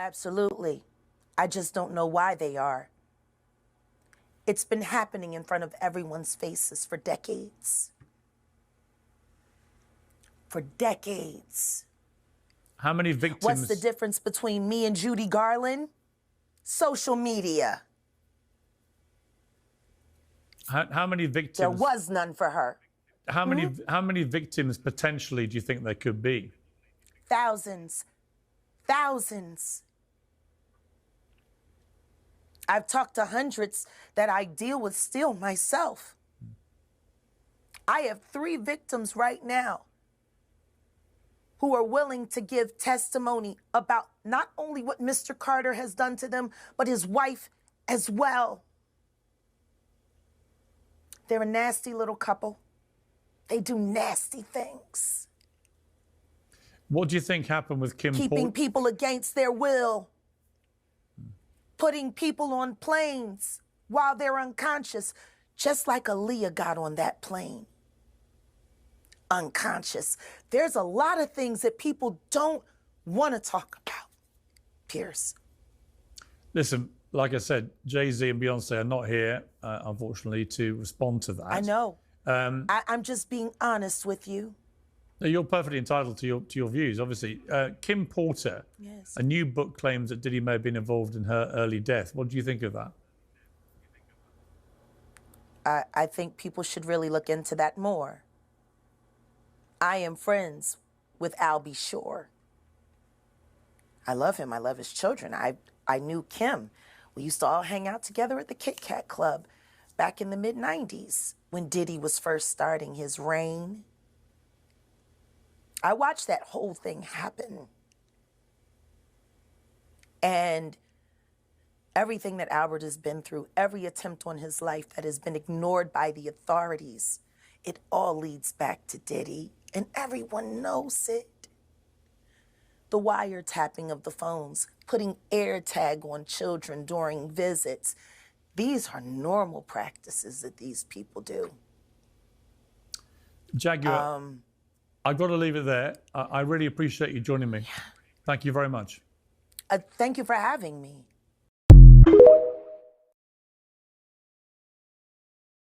Absolutely. I just don't know why they are. It's been happening in front of everyone's faces for decades. For decades. How many victims? What's the difference between me and Judy Garland? Social media. How many victims? There was none for her. How many victims potentially do you think there could be? Thousands. Thousands. I've talked to hundreds that I deal with still myself. I have 3 victims right now who are willing to give testimony about not only what Mr. Carter has done to them, but his wife as well. They're a nasty little couple. They do nasty things. What do you think happened with Kim? Keeping people against their will. Putting people on planes while they're unconscious, just like Aaliyah got on that plane. Unconscious. There's a lot of things that people don't want to talk about, Pierce. Listen, like I said, Jay-Z and Beyonce are not here, unfortunately, to respond to that. I know. I'm just being honest with you. You're perfectly entitled to your views, obviously. Kim Porter, yes. A new book claims that Diddy may have been involved in her early death. What do you think of that? I think people should really look into that more. I am friends with Albie Shore. I love him. I love his children. I knew Kim. We used to all hang out together at the Kit Kat Club back in the mid-90s when Diddy was first starting his reign. I watched that whole thing happen. And everything that Albert has been through, every attempt on his life that has been ignored by the authorities, it all leads back to Diddy, and everyone knows it. The wiretapping of the phones, putting AirTag on children during visits. These are normal practices that these people do. Jaguar, I've got to leave it there. I really appreciate you joining me. Thank you very much. Thank you for having me.